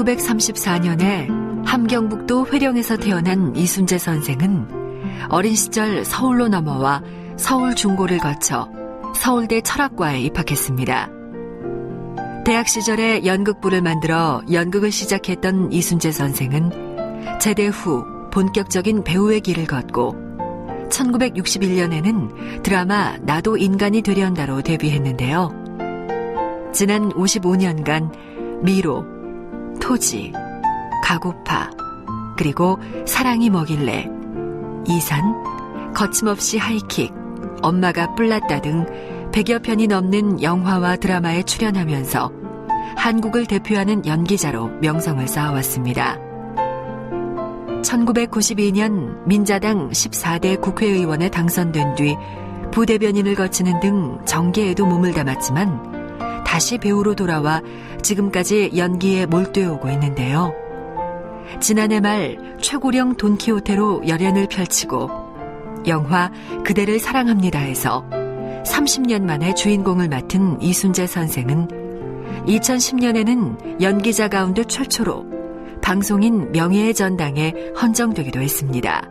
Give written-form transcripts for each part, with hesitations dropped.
1934년에 함경북도 회령에서 태어난 이순재 선생은 어린 시절 서울로 넘어와 서울중고를 거쳐 서울대 철학과에 입학했습니다. 대학 시절에 연극부를 만들어 연극을 시작했던 이순재 선생은 제대 후 본격적인 배우의 길을 걷고 1961년에는 드라마 나도 인간이 되련다로 데뷔했는데요. 지난 55년간 미로, 토지, 가고파, 그리고 사랑이 뭐길래, 이산, 거침없이 하이킥, 엄마가 뿔났다 등 100여 편이 넘는 영화와 드라마에 출연하면서 한국을 대표하는 연기자로 명성을 쌓아왔습니다. 1992년 민자당 14대 국회의원에 당선된 뒤 부대변인을 거치는 등 정계에도 몸을 담았지만 다시 배우로 돌아와 지금까지 연기에 몰두해오고 있는데요. 지난해 말 최고령 돈키호테로 열연을 펼치고 영화 그대를 사랑합니다에서 30년 만에 주인공을 맡은 이순재 선생은 2010년에는 연기자 가운데 최초로 방송인 명예의 전당에 헌정되기도 했습니다.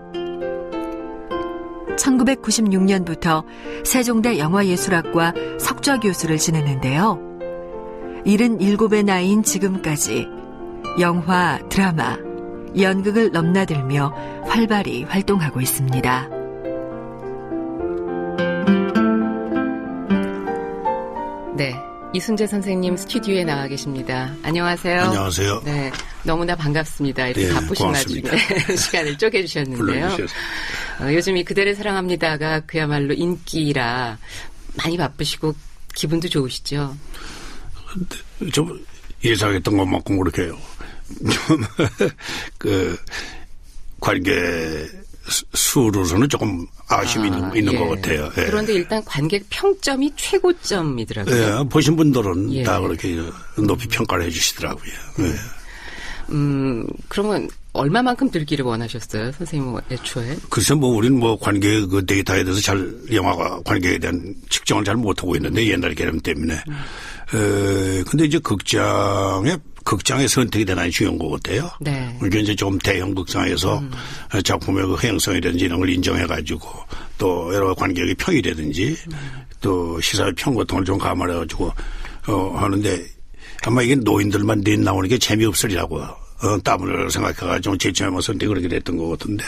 1996년부터 세종대 영화예술학과 석좌 교수를 지냈는데요. 77의 나이인 지금까지 영화, 드라마, 연극을 넘나들며 활발히 활동하고 있습니다. 네, 이순재 선생님 스튜디오에 나와 계십니다. 안녕하세요. 안녕하세요. 네, 너무나 반갑습니다. 이렇게 네, 바쁘신 고맙습니다. 와중에 시간을 쪼개주셨는데요. 요즘 이 그대를 사랑합니다가 그야말로 인기라 많이 바쁘시고 기분도 좋으시죠? 좀 예상했던 것만큼 그렇게 해요. 좀 관계 수로서는 조금 아쉬움이 있는 것 같아요. 예. 그런데 일단 관객 평점이 최고점이더라고요. 예, 보신 분들은 예. 다 그렇게 높이 평가를 해 주시더라고요. 예. 그러면 얼마만큼 들기를 원하셨어요, 선생님 애초에? 글쎄 우리는 관계 그 데이터에 대해서 영화가 관계에 대한 측정을 잘 못하고 있는데 옛날 개념 때문에. 근데 이제 극장의 선택이 대단히 중요한 것 같아요. 네. 이게 이제 좀 대형 극장에서 작품의 그 행성이라든지 이런 걸 인정해가지고 또 여러 관객의 평이라든지 또 시사의 평 같은 걸 좀 감안해가지고 하는데 아마 이게 노인들만 나오는 게 재미없으리라고 땀을 생각해가지고 제쳐야만 선택이 그렇게 됐던 것 같은데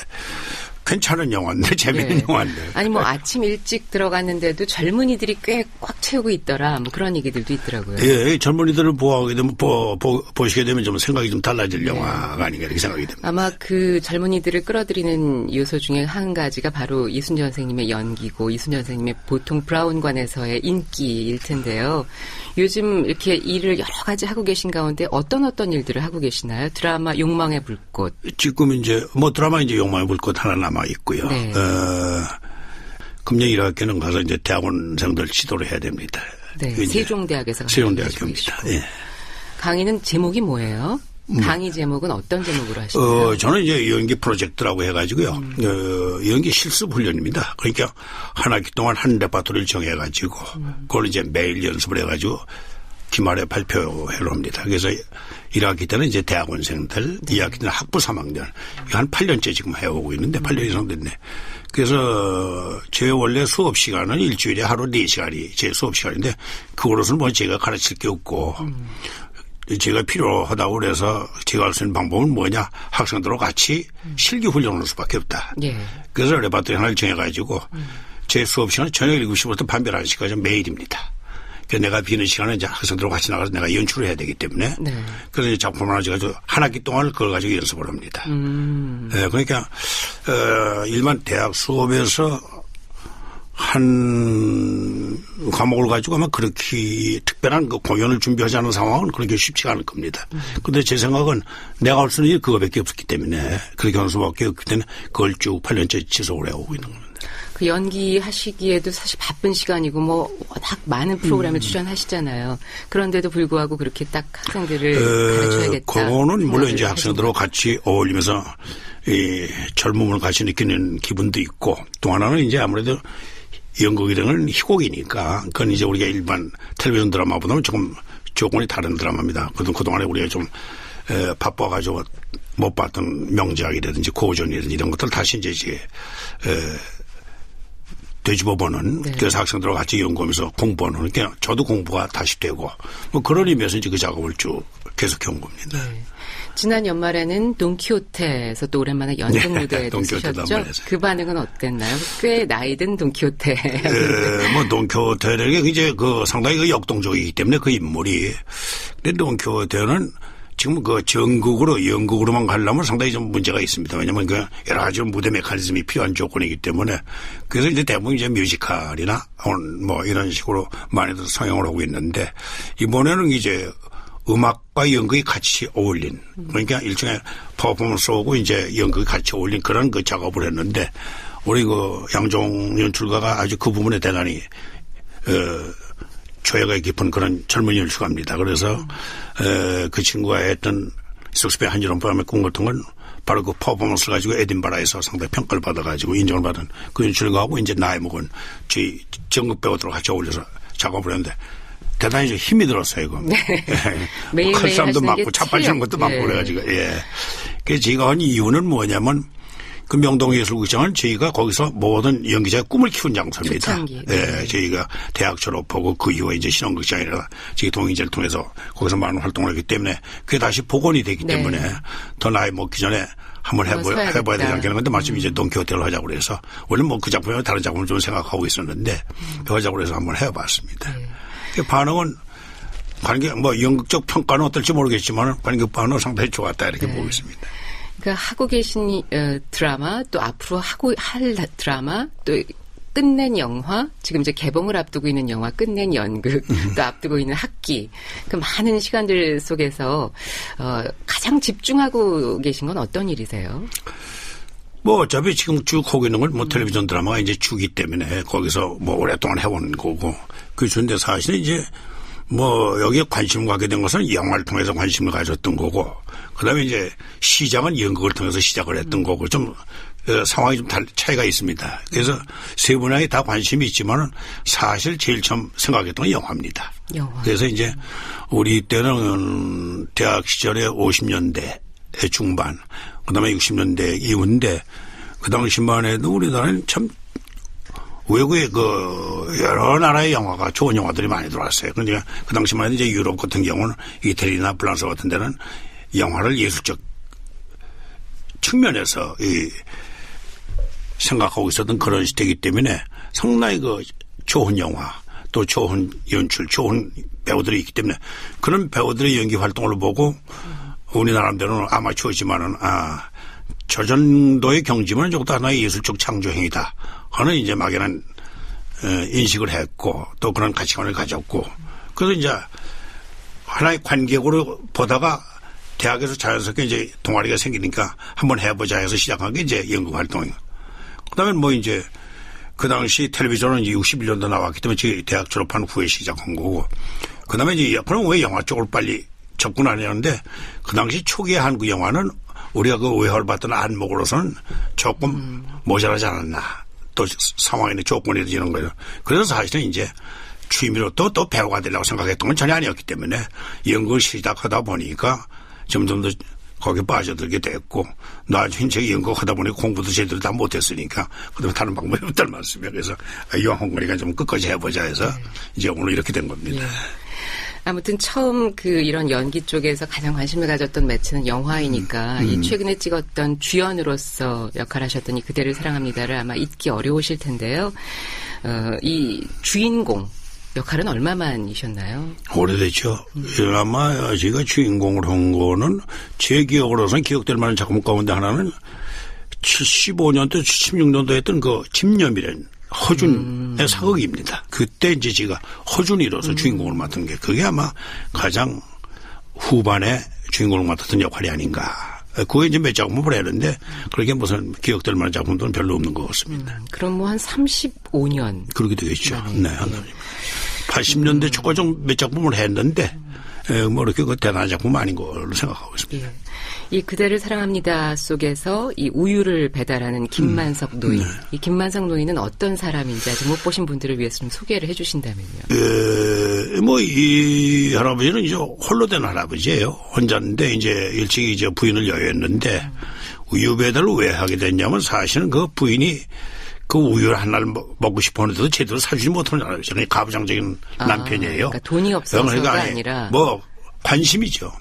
괜찮은 영화인데 재미있는 네. 영화인데. 아니 아침 일찍 들어갔는데도 젊은이들이 꽤 꽉 채우고 있더라. 그런 얘기들도 있더라고요. 예, 젊은이들을 보게 되면 보시게 되면 좀 생각이 좀 달라질 영화가 아닌가 이렇게 생각이 됩니다. 아마 그 젊은이들을 끌어들이는 요소 중에 한 가지가 바로 이순재 선생님의 연기고 이순재 선생님의 보통 브라운관에서의 인기일 텐데요. 요즘 이렇게 일을 여러 가지 하고 계신 가운데 어떤 일들을 하고 계시나요? 드라마 욕망의 불꽃. 지금 이제 드라마 이제 욕망의 불꽃 하나 남아 있고요. 네. 금년 1학기는 가서 이제 대학원생들 지도를 해야 됩니다. 네. 세종대학에서. 세종대학교입니다. 예. 강의는 제목이 뭐예요? 강의 제목은 어떤 제목으로 하시나요? 저는 이제 연기 프로젝트라고 해가지고요. 연기 실습 훈련입니다. 그러니까 한 학기 동안 한 레파토리를 정해가지고 그걸 이제 매일 연습을 해가지고 기말에 발표회를 합니다. 그래서 1학기 때는 이제 대학원생들, 2학기 때는 학부 3학년. 한 8년째 지금 해오고 있는데 8년 이상 됐네. 그래서 제 원래 수업 시간은 일주일에 하루 4시간이 제 수업 시간인데 그거로서는 제가 가르칠 게 없고 제가 필요하다고 그래서 제가 할 수 있는 방법은 뭐냐. 학생들하고 같이 실기 훈련을 할 수밖에 없다. 예. 그래서 레파토리 하나를 정해가지고 제 수업 시간은 저녁 7시부터 밤 11시까지 매일입니다. 그래서 내가 비는 시간에 이제 학생들하고 같이 나가서 내가 연출을 해야 되기 때문에. 네. 그래서 이제 작품 하나 가지고 한 학기 동안 그걸 가지고 연습을 합니다. 네, 그러니까, 일반 대학 수업에서 한 과목을 가지고 아마 그렇게 특별한 그 공연을 준비하지 않은 상황은 그렇게 쉽지가 않을 겁니다. 그런데 제 생각은 내가 할 수 있는 일이 그거밖에 없기 때문에 그렇게 하는 수밖에 없기 때문에 그걸 쭉 8년째 지속을 해오고 있는 겁니다. 그 연기하시기에도 사실 바쁜 시간이고 워낙 많은 프로그램을 출연하시잖아요. 그런데도 불구하고 그렇게 딱 학생들을 가르쳐야겠다. 그거는 물론 이제 학생들하고 같이 어울리면서 이 젊음을 같이 느끼는 기분도 있고 또 하나는 이제 아무래도 연극이라는 희곡이니까 그건 이제 우리가 일반 텔레비전 드라마보다는 조금 조건이 다른 드라마입니다. 그동안에 우리가 좀 바빠가지고 못 봤던 명작이라든지 고전이라든지 이런 것들 다시 이제 되짚어보는 네. 그래서 학생들과 같이 연구하면서 공부하는 그러니까 저도 공부가 다시 되고 뭐 그런 의미에서 이제 그 작업을 쭉 계속해 온 겁니다. 네. 지난 연말에는 돈키호테에서 또 오랜만에 연극 무대에도 쓰셨죠? 그 반응은 어땠나요? 꽤 나이든 돈키호테. 뭐 돈키호테는 이제 그 상당히 그 역동적이기 때문에 그 인물이. 근데 돈키호테는 지금 그 전극으로 연극으로만 가려면 상당히 좀 문제가 있습니다. 왜냐하면 그 여러 가지 무대 메커니즘이 필요한 조건이기 때문에 그래서 이제 대부분 이제 뮤지컬이나 뭐 이런 식으로 많이들 성형을 하고 있는데 이번에는 이제 음악과 연극이 같이 어울린 그러니까 일종의 퍼포먼스하고 이제 연극이 같이 어울린 그런 그 작업을 했는데 우리 그 양종 연출가가 아주 그 부분에 대단히 조예가 깊은 그런 젊은 연출가입니다. 그래서 그 친구가 했던 섹스피어 한여름 밤의 꿈 같은 건 바로 그 퍼포먼스를 가지고 에딘버라에서 상당히 평가를 받아가지고 인정을 받은 그 연출가하고 이제 나이 먹은 저희 전국 배우들과 같이 어울려서 작업을 했는데 대단히 좀 힘이 들었어요, 이거. 네. 매일매일 큰 싸움도 하시는 게 많고 자빠지는 것도 많고 예. 그래가지고 예. 그래서 제가 한 이유는 뭐냐면 그 명동예술극장은 저희가 거기서 모든 연기자의 꿈을 키운 장소입니다. 초창기. 네. 저희가 대학 졸업하고 그 이후에 이제 신혼극장이라 저희 동인제를 통해서 거기서 많은 활동을 했기 때문에 그게 다시 복원이 되기 네. 때문에 더 나이 먹기 전에 한번 해봐야 되지 않겠는 건데 마침 이제 돈키호테를 하자고 그래서 원래 뭐 그 작품이나 다른 작품을 좀 생각하고 있었는데 그 하자고 그래서 한번 해봤습니다. 네. 그 반응은 관객 뭐 연극적 평가는 어떨지 모르겠지만 관객 반응은 상당히 좋았다 이렇게 보고 있습니다. 그러니까 하고 계신 드라마 또 앞으로 할 드라마 또 끝낸 영화 지금 이제 개봉을 앞두고 있는 영화 끝낸 연극 또 앞두고 있는 학기 그 많은 시간들 속에서 가장 집중하고 계신 건 어떤 일이세요? 뭐 어차피 지금 쭉 하고 있는 건 뭐 텔레비전 드라마가 이제 주기 때문에 거기서 뭐 오랫동안 해온 거고 그 주인데 사실은 이제 뭐 여기에 관심을 갖게 된 것은 영화를 통해서 관심을 가졌던 거고 그다음에 이제 시작은 연극을 통해서 시작을 했던 거고 좀 상황이 좀 차이가 있습니다. 그래서 세 분야에 다 관심이 있지만은 사실 제일 처음 생각했던 건 영화입니다. 영화. 그래서 이제 우리 때는 대학 시절에 50년대 중반 그다음에 60년대 이후인데 그 당시만 해도 우리나라는 참 외국의 그 여러 나라의 영화가 좋은 영화들이 많이 들어왔어요. 그러니까 그 당시만 해도 이제 유럽 같은 경우는 이태리나 프랑스 같은 데는 영화를 예술적 측면에서 생각하고 있었던 그런 시대이기 때문에 상당히 그 좋은 영화 또 좋은 연출 좋은 배우들이 있기 때문에 그런 배우들의 연기 활동을 보고 우리나라대로는 아마추어지만은 저 정도의 경지면 저것도 하나의 예술적 창조행위다 하는 이제 막연한 인식을 했고 또 그런 가치관을 가졌고 그래서 이제 하나의 관객으로 보다가 대학에서 자연스럽게 이제 동아리가 생기니까 한번 해보자 해서 시작한 게 이제 연극 활동이에요. 그다음에 뭐 이제 그 당시 텔레비전은 이제 61년도 나왔기 때문에 저희 대학 졸업한 후에 시작한 거고 그다음에 이제 그럼 왜 영화 쪽으로 빨리 접근 안 했는데 그 당시 초기의 한국 영화는 우리가 그 외화를 받던 안목으로서는 조금 모자라지 않았나. 또 상황이나 조건이라든지 이런 거예요. 그래서 사실은 이제 취미로 또 배우가 되려고 생각했던 건 전혀 아니었기 때문에 연극을 시작하다 보니까 점점 더 거기에 빠져들게 됐고 나중에 제가 연극하다 보니 공부도 제대로 다 못했으니까 그다음에 다른 방법이 없단 말씀이에요. 그래서 이왕 좀 끝까지 해보자 해서 이제 오늘 이렇게 된 겁니다. 예. 아무튼 처음 이런 연기 쪽에서 가장 관심을 가졌던 매체는 영화이니까 이 최근에 찍었던 주연으로서 역할하셨던 이 그대를 사랑합니다를 아마 잊기 어려우실 텐데요. 이 주인공 역할은 얼마만이셨나요? 오래됐죠. 아마 제가 주인공을 한 거는 제 기억으로서는 기억될 만한 작품 가운데 하나는 75년도 76년도 했던 그 집념이라는 허준의 사극입니다. 그때 이제 제가 허준이로서 주인공을 맡은 게 그게 아마 가장 후반에 주인공을 맡았던 역할이 아닌가. 그게 이제 몇 작품을 했는데 그렇게 무슨 기억될 만한 작품들은 별로 없는 것 같습니다. 그럼 뭐 한 35년. 그렇게 되겠죠. 네. 80년대 초까지 몇 작품을 했는데 뭐 이렇게 그 대단한 작품 아닌 걸로 생각하고 있습니다. 예. 이 그대를 사랑합니다 속에서 이 우유를 배달하는 김만석 노인. 이 김만석 노인은 어떤 사람인지 아직 못 보신 분들을 위해서 좀 소개를 해 주신다면요. 뭐 이 할아버지는 이제 홀로 된 할아버지예요. 혼자인데 이제 일찍 이제 부인을 여였는데 우유 배달을 왜 하게 됐냐면 사실은 그 부인이 그 우유를 하나를 먹고 싶어 하는데도 제대로 사주지 못하는 할아버지는 가부장적인 남편이에요. 그러니까 돈이 없어서가 그러니까 아니라 뭐 관심이죠.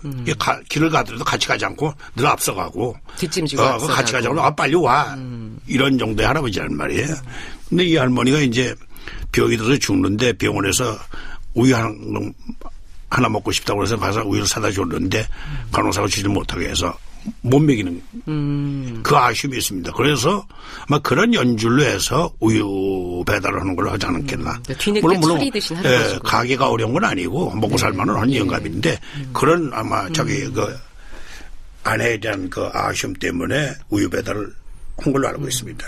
길을 가더라도 같이 가지 않고 늘 앞서가고. 뒷짐지고 앞서가고. 같이 가자고 빨리 와. 이런 정도의 할아버지란 말이에요. 근데 이 할머니가 이제 병이 들어서 죽는데 병원에서 우유 하나 먹고 싶다고 해서 가서 우유를 사다 줬는데 간호사가 주지 못하게 해서 못 먹이는 그 아쉬움이 있습니다. 그래서 아마 그런 연줄로 해서 우유 배달을 하는 걸로 하지 않았겠나. 뒤늦게 철이 드신 할아버지고. 가게가 어려운 건 아니고 먹고 살만은 한 영감인데 그런 아마 자기 그 아내에 대한 그 아쉬움 때문에 우유 배달을 한 걸로 알고 있습니다.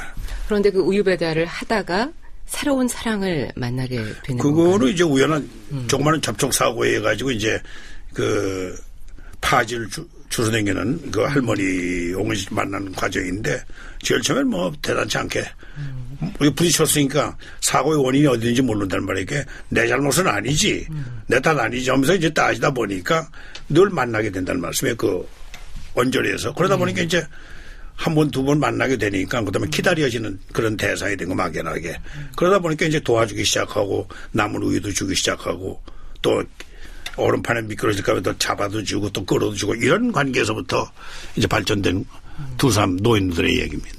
그런데 그 우유 배달을 하다가 새로운 사랑을 만나게 되는 그거는 건가요? 이제 우연한 조그마한 접촉사고에 해가지고 이제 그 파지를 주워 다니는 그 할머니 옹을 만나는 과정인데 제일 처음엔 뭐 대단치 않게 부딪혔으니까 사고의 원인이 어디인지 모른다는 말이에요. 내 잘못은 아니지. 내 탓 아니지 하면서 이제 따지다 보니까 늘 만나게 된다는 말씀이에요. 그 언저리에서. 그러다 보니까 이제 한 번, 두 번 만나게 되니까 그다음에 기다려지는 그런 대상이 된 거 막연하게. 그러다 보니까 이제 도와주기 시작하고 남은 우유도 주기 시작하고 또 얼음판에 미끄러질까 봐 또 잡아도 주고 또 끌어도 주고 이런 관계에서부터 이제 발전된 두 사람 노인들의 얘기입니다.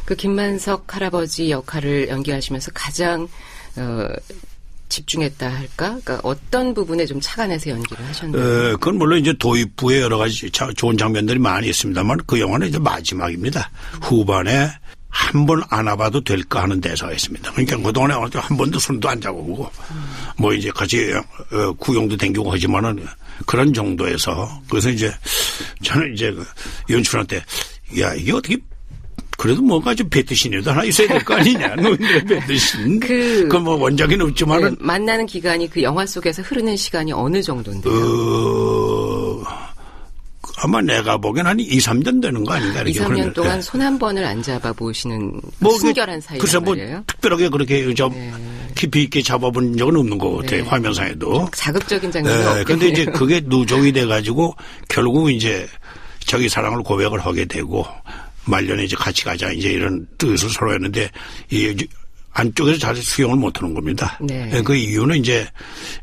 그 김만석 할아버지 역할을 연기하시면서 가장 집중했다 할까? 그러니까 어떤 부분에 좀 착안해서 연기를 하셨나요? 그건 물론 이제 도입부에 여러 가지 좋은 장면들이 많이 있습니다만 그 영화는 이제 마지막입니다. 후반에 한 번 안아봐도 될까 하는 대사가 있습니다. 그러니까 그동안에 한 번도 손도 안 잡아보고 뭐 이제 같이 구경도 댕기고 하지만은 그런 정도에서 그래서 이제 저는 이제 연출한테 야 이게 어떻게 그래도 뭔가 좀 배트신이라도 하나 있어야 될 거 아니냐. 노인들의 배트신. 그 뭐 원작에는 없지만은. 만나는 기간이 그 영화 속에서 흐르는 시간이 어느 정도인데요? 아마 내가 보기엔 한 2, 3년 되는 거 아닌가. 2, 3년 동안 손 한 번을 안 잡아보시는 뭐 순결한 사이란 글쎄 뭐 말이에요? 특별하게 그렇게 좀 깊이 있게 잡아본 적은 없는 것 같아요. 화면상에도. 자극적인 장면이 없겠네요. 그런데 이제 그게 누적이 돼가지고 결국 이제 자기 사랑을 고백을 하게 되고 말년에 이제 같이 가자 이제 이런 뜻을 서로 했는데 이 안쪽에서 잘 수용을 못하는 겁니다. 네. 그 이유는 이제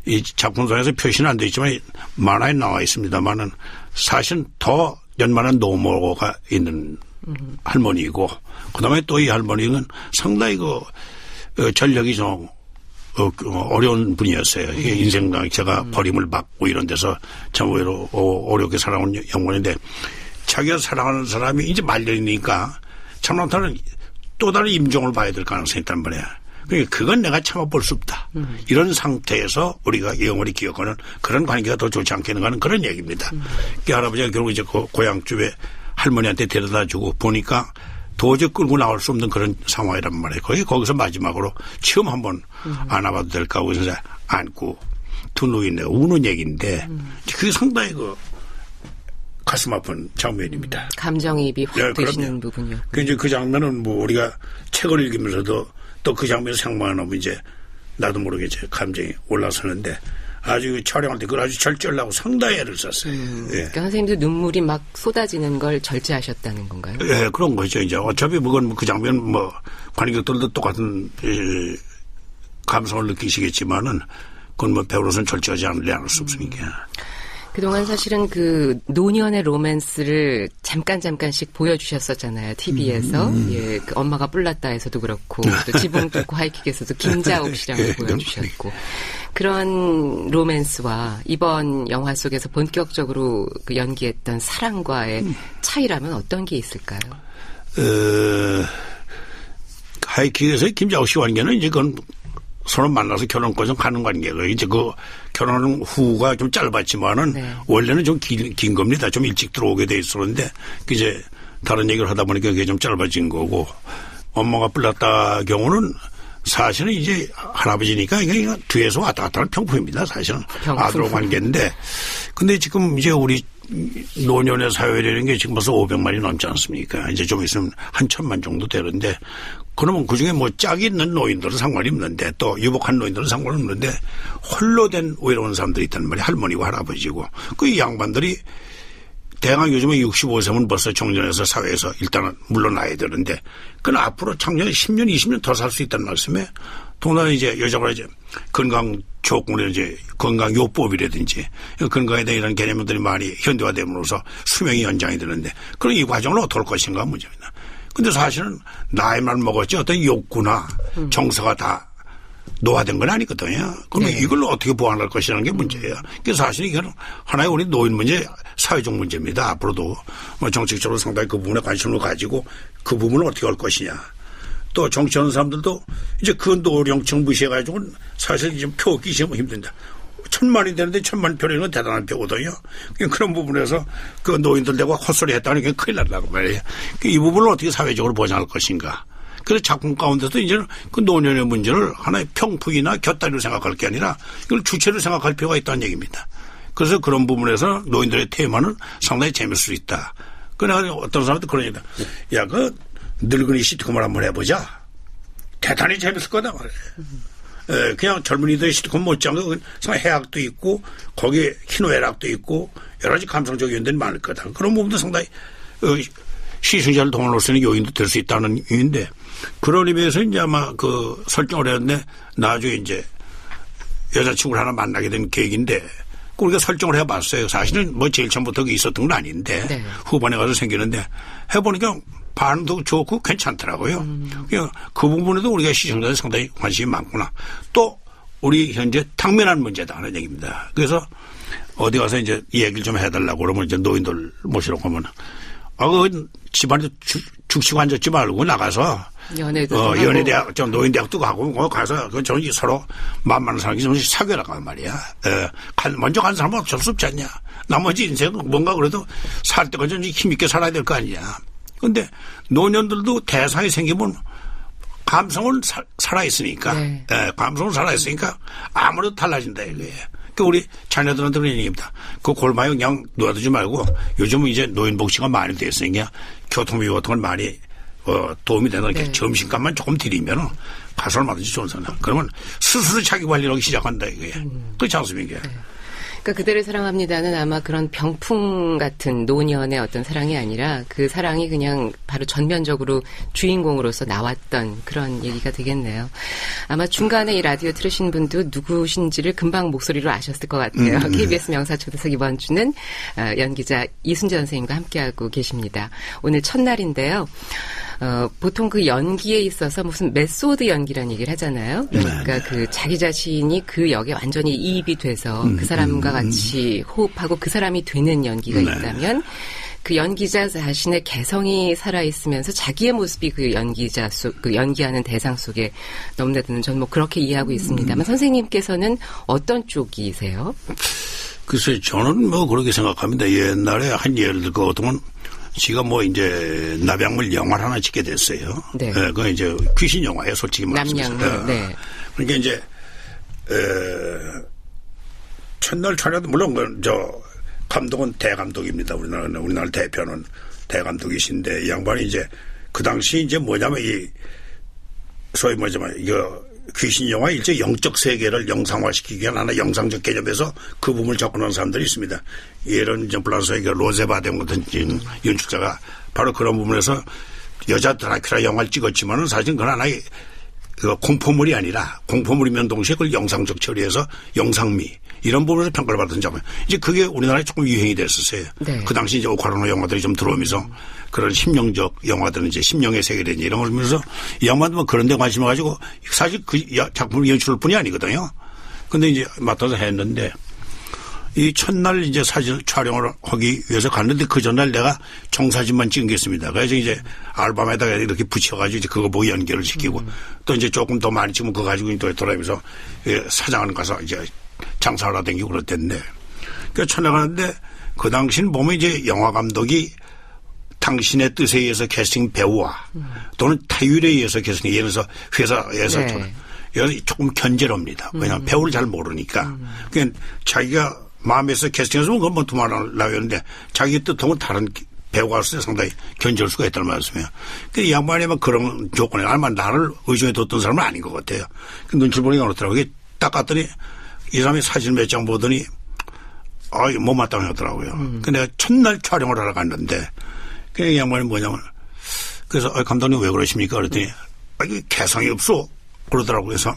이 작품상에서 표시는 안 돼 있지만 만화에 나와 있습니다만은 사실은 더 연만한 노모가 있는 할머니이고 그다음에 또 이 할머니는 상당히 그 전력이 좀 어려운 분이었어요. 인생강 제가 버림을 받고 이런 데서 참 어렵게 살아온 영혼인데 자기가 사랑하는 사람이 이제 말년이니까 참나타는 또 다른 임종을 봐야 될 가능성이 있단 말이야. 그러니까 그건 내가 참아볼 수 없다. 이런 상태에서 우리가 영원히 기억하는 그런 관계가 더 좋지 않겠는가 하는 그런 얘기입니다. 그 할아버지가 결국 이제 그 고향집에 할머니한테 데려다 주고 보니까 도저히 끌고 나올 수 없는 그런 상황이란 말이에요. 거기서 마지막으로 처음 한번 안아봐도 될까 하고 해서 안고 두 노인네가 우는 얘기인데 그게 상당히 가슴 아픈 장면입니다. 감정이입이 확 되시는 부분이요. 이제 그 장면은 뭐 우리가 책을 읽으면서도 또 그 장면을 생각하면 이제 나도 모르게 이제 감정이 올라서는데 아주 촬영할 때 그걸 아주 절제하려고 상당히 애를 썼어요. 그러니까 선생님도 눈물이 막 쏟아지는 걸 절제하셨다는 건가요? 예, 그런 거죠. 이제 어차피 그건 그 장면 뭐 관객들도 똑같은 감성을 느끼시겠지만은 그건 뭐 배우로서는 절제하지 않을 수 없으니까. 그동안 사실은 그 노년의 로맨스를 잠깐씩 보여주셨었잖아요. TV에서. 예, 그 엄마가 뿔났다에서도 그렇고 또 지붕 뚫고 하이킥에서도 김자옥 씨랑을 보여주셨고 그런 로맨스와 이번 영화 속에서 본격적으로 그 연기했던 사랑과의 차이라면 어떤 게 있을까요? 하이킥에서 김자옥 씨 관계는 이제 그건 서로 만나서 결혼까지 가는 관계고 이제 그 결혼 후가 좀 짧았지만은 원래는 좀 긴 겁니다. 좀 일찍 들어오게 돼 있었는데 이제 다른 얘기를 하다 보니까 그게 좀 짧아진 거고 엄마가 불났다 경우는 사실은 이제 할아버지니까 이게 뒤에서 왔다 갔다 하는 평품입니다. 사실은 아들 관계인데, 근데 지금 이제 우리 노년의 사회라는 게 지금 벌써 500만이 넘지 않습니까? 이제 좀 있으면 한 1000만 정도 되는데, 그러면 그 중에 뭐 짝이 있는 노인들은 상관이 없는데, 또 유복한 노인들은 상관이 없는데, 홀로 된 외로운 사람들이 있단 말이에요. 할머니고 할아버지고. 그 양반들이 대강 요즘에 65세면 벌써 정년에서 사회에서 일단은 물러나야 되는데, 그건 앞으로 작년에 10년, 20년 더 살 수 있다는 말씀에, 동남아 이제 여자가 이제 건강 조건을 이제 건강요법이라든지 건강에 대한 이런 개념들이 많이 현대화됨으로써 수명이 연장이 되는데, 그런 이 과정을 어떻게 할 것인가 문제입니다. 근데 사실은 나이만 먹었지 어떤 욕구나 정서가 다 노화된 건 아니거든요. 그러면 네. 이걸 어떻게 보완할 것이라는 게 문제예요. 그래서 사실 이건 하나의 우리 노인 문제, 사회적 문제입니다. 앞으로도 뭐 정책적으로 상당히 그 부분에 관심을 가지고 그 부분을 어떻게 할 것이냐. 또 정치하는 사람들도 이제 그 노령층 무시해가지고는 사실 이제 표 얻기 시작하면 힘든다. 1000만이 되는데 1000만 표라는 건 대단한 표거든요. 그런 부분에서 그 노인들 대고 헛소리 했다는 게 큰일 난다고 말이에요. 이 부분을 어떻게 사회적으로 보장할 것인가. 그래서 작품 가운데서 이제는 그 노년의 문제를 하나의 평풍이나 곁다리로 생각할 게 아니라 이걸 주체로 생각할 필요가 있다는 얘기입니다. 그래서 그런 부분에서 노인들의 테마는 상당히 재밌을 수 있다. 그러나 어떤 사람도 그런 얘기다. 야, 그 늙은이 시트콤을 한번 해보자. 대단히 재밌을 거다 말이에요. 그냥 젊은이들의 시트콤 못지않게 해학도 있고 거기에 희노애락도 있고 여러 가지 감성적 요인들이 많을 거다. 그런 부분도 상당히 시청자를 동원할 수 있는 요인도 될 수 있다는 의미인데, 그런 의미에서 이제 아마 그 설정을 했는데 나중에 이제 여자친구를 하나 만나게 된 계획인데, 우리가 설정을 해봤어요. 사실은 뭐 제일 처음부터 있었던 건 아닌데 네. 후반에 가서 생기는데 해보니까 반응도 좋고 괜찮더라고요. 그 부분에도 우리가 시청자들 상당히 관심이 많구나. 또 우리 현재 당면한 문제다 하는 얘기입니다. 그래서 어디 가서 이제 얘기를 좀 해달라고 그러면 이제 노인들 모시러 가면 그 집안에 죽치고 앉았지 말고 나가서 연예대학, 노인대학도 가고 가서 저는 서로 만만한 사람이 좀 사귀라고 한 말이야. 먼저 간 사람은 어쩔 수 없지 않냐. 나머지 인생은 뭔가 그래도 살 때까지 좀 힘있게 살아야 될 거 아니냐. 그런데 노년들도 대상이 생기면 감성은 살아있으니까, 네. 감성은 살아있으니까 아무래도 달라진다 이거예요. 우리 자녀들한테 그런 얘기입니다. 그 골마에 그냥 놓아두지 말고 요즘은 이제 노인 복지가 많이 됐으니까 교통비 같은 걸 많이 도움이 되는 게 네. 점심값만 조금 드리면 가서 얼마든지 좋은 사람. 그러면 스스로 자기 관리를 하기 시작한다 이거예요. 그렇지 않습니까? 네. 그러니까 그대를 사랑합니다는 아마 그런 병풍 같은 노년의 어떤 사랑이 아니라 그 사랑이 그냥 바로 전면적으로 주인공으로서 나왔던 그런 얘기가 되겠네요. 아마 중간에 이 라디오 들으신 분도 누구신지를 금방 목소리로 아셨을 것 같아요. KBS 명사초대석 이번 주는 연기자 이순재 선생님과 함께하고 계십니다. 오늘 첫날인데요. 보통 그 연기에 있어서 무슨 메소드 연기라는 얘기를 하잖아요. 그러니까 그 자기 자신이 그 역에 완전히 이입이 돼서 그 사람과 같이 호흡하고 그 사람이 되는 연기가 있다면 그 연기자 자신의 개성이 살아있으면서 자기의 모습이 그 연기자 그 연기하는 대상 속에 넘나드는 저는 뭐 그렇게 이해하고 있습니다만 선생님께서는 어떤 쪽이세요? 글쎄 저는 뭐 그렇게 생각합니다. 옛날에 한 예를 들고 어떤 지가 뭐 이제 남양물 영화를 하나 찍게 됐어요. 네. 그건 이제 귀신 영화예요, 솔직히 말해서. 남양물. 네. 그러니까 이제 첫날 촬영도 물론 감독은 대감독입니다. 우리나라 대표는 대감독이신데 이 양반이 이제 그 당시 이제 뭐냐면 이 소위 이거 귀신 영화 일제 영적 세계를 영상화시키기 위한 하나 영상적 개념에서 그 부분을 접근하는 사람들이 있습니다. 예를 들어 플라스의 로제바뎀 같은 연출자가 바로 그런 부분에서 여자 드라큘라 영화를 찍었지만은 사실은 그건 하나의 공포물이 아니라 공포물이면 동시에 그걸 영상적 처리해서 영상미 이런 부분에서 평가를 받은 작품. 이제 그게 우리나라에 조금 유행이 됐었어요. 네. 그 당시 이제 오카노 영화들이 좀 들어오면서 그런 심령적 영화들은 이제 심령의 세계라든지 이런 걸 보면서 이 양반도 뭐 그런 데 관심을 가지고 사실 그 작품을 연출할 뿐이 아니거든요. 근데 이제 맡아서 했는데 이 첫날 이제 사진 촬영을 하기 위해서 갔는데 그 전날 내가 정사진만 찍은 게 있습니다. 그래서 이제 앨범에다가 이렇게 붙여가지고 이제 그거 보고 연결을 시키고 또 이제 조금 더 많이 찍으면 그거 가지고 또 돌아오면서 사장을 가서 이제 장사하러 다니고 그랬댔는데 그 첫날 가는데 그 당시는 보면 이제 영화 감독이 당신의 뜻에 의해서 캐스팅 배우와 또는 타율에 의해서 캐스팅, 예를 들어서 회사에서 네. 조금 견제합니다. 왜냐하면 배우를 잘 모르니까. 그러니까 자기가 마음에서 캐스팅했으면 그건 뭐 두말하려고 했는데 자기 뜻하고는 다른 배우가 있을 때 상당히 견제할 수가 있다는 말씀이에요. 이 양반이면 그런 조건에 아마 나를 의존해 뒀던 사람은 아닌 것 같아요. 눈치 보니까 그렇더라고요. 딱 갔더니 이 사람이 사진 몇 장 보더니 못마땅해 하더라고요. 근데 내가 첫날 촬영을 하러 갔는데 그 양반이 뭐냐면 그래서 감독님 왜 그러십니까? 그랬더니 이게 개성이 없어. 그러더라고요. 그래서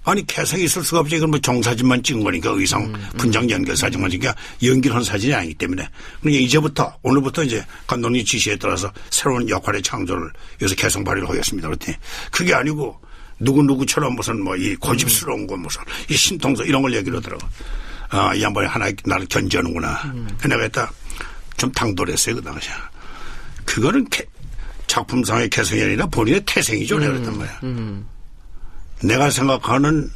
아니 개성이 있을 수가 없지. 이건 뭐 정사진만 찍은 거니까 의상 분장 연결 사진만 찍으니까 연기를 한 사진이 아니기 때문에 그러니까 이제부터 오늘부터 이제 감독님 지시에 따라서 새로운 역할의 창조를 여기서 개성 발휘를 하겠습니다. 그랬더니 그게 아니고 누구누구처럼 무슨 뭐 이 고집스러운 거 무슨 이 신통성 이런 걸 얘기를 하더라고. 이 양반이 하나 나를 견제하는구나. 그 내가 했다 좀 당돌했어요 그 당시에. 그거는 작품상의 개성이 아니라 본인의 태생이죠. 내가 그랬단 말이야. 내가 생각하는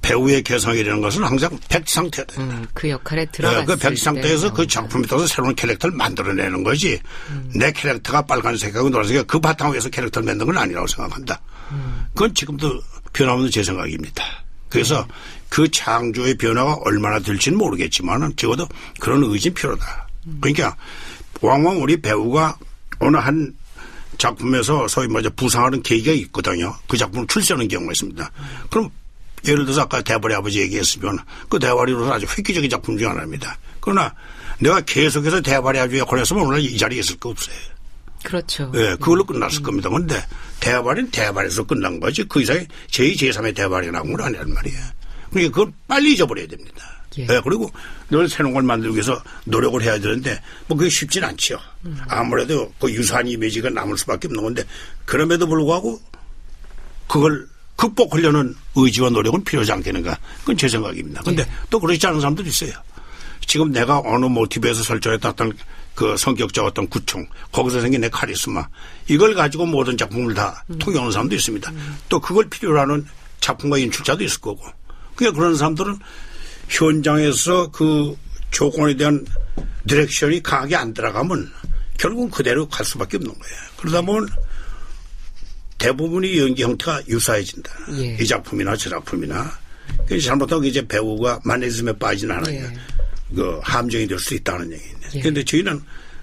배우의 개성이라는 것은 항상 백지 상태야. 그 역할에 들어갔을 그 백지 상태에서 때. 그 작품에 따라서 새로운 캐릭터를 만들어내는 거지. 내 캐릭터가 빨간색하고 노란색이고 그 바탕 위에서 캐릭터를 만든 건 아니라고 생각한다. 그건 지금도 변함없는 제 생각입니다. 그래서 그 창조의 변화가 얼마나 될지는 모르겠지만 적어도 그런 의지는 필요하다. 그러니까 왕왕 우리 배우가 어느 한 작품에서 소위 말해서 부상하는 계기가 있거든요. 그 작품을 출시하는 경우가 있습니다. 그럼 예를 들어서 아까 대발의 아버지 얘기했으면 그 대발이로서 아주 획기적인 작품 중 하나입니다. 그러나 내가 계속해서 대발의 아버지 역할을 했으면 오늘 이 자리에 있을 거 없어요. 그렇죠. 예, 그걸로 끝났을 겁니다. 그런데 대발은 대발에서 끝난 거지 그 이상의 제2, 제3의 대발이 나온 건 아니란 말이에요. 그러니까 그걸 빨리 잊어버려야 됩니다. 예. 예, 그리고 늘 새로운 걸 만들기 위해서 노력을 해야 되는데 뭐 그게 쉽진 않죠. 아무래도 그 유사한 이미지가 남을 수밖에 없는 건데 그럼에도 불구하고 그걸 극복하려는 의지와 노력은 필요하지 않겠는가. 그건 제 생각입니다. 그런데 예. 또 그렇지 않은 사람들이 있어요. 지금 내가 어느 모티브에서 설정했던 어떤 그 성격적 어떤 구총 거기서 생긴 내 카리스마 이걸 가지고 모든 작품을 다 통용하는 사람도 있습니다. 또 그걸 필요로 하는 작품과 연출자도 있을 거고. 그러니까 그런 사람들은 현장에서 그 조건에 대한 디렉션이 강하게 안 들어가면 결국은 그대로 갈 수밖에 없는 거예요. 그러다 보면 대부분의 연기 형태가 유사해진다. 예. 이 작품이나 저 작품이나. 그래서 잘못하고 이제 배우가 마네즘에 빠지는 하나의 예. 그 함정이 될 수 있다는 얘기입니다. 예. 그런데 저희는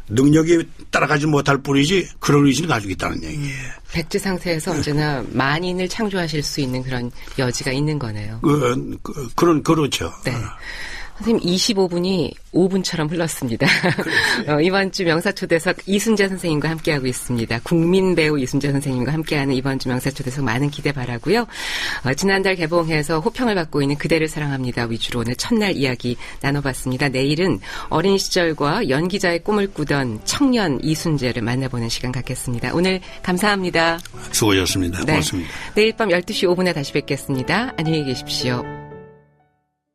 능력이 따라가지 못할 뿐이지 그런 의지는 가지고 있다는 얘기예요. 백지 상태에서 언제나 만인을 창조하실 수 있는 그런 여지가 있는 거네요. 그렇죠. 네. 선생님 25분이 5분처럼 흘렀습니다. 이번 주 명사초대석 이순재 선생님과 함께하고 있습니다. 국민 배우 이순재 선생님과 함께하는 이번 주 명사초대석 많은 기대 바라고요. 지난달 개봉해서 호평을 받고 있는 그대를 사랑합니다 위주로 오늘 첫날 이야기 나눠봤습니다. 내일은 어린 시절과 연기자의 꿈을 꾸던 청년 이순재를 만나보는 시간 갖겠습니다. 오늘 감사합니다. 수고하셨습니다. 네. 고맙습니다. 내일 밤 12시 5분에 다시 뵙겠습니다. 안녕히 계십시오.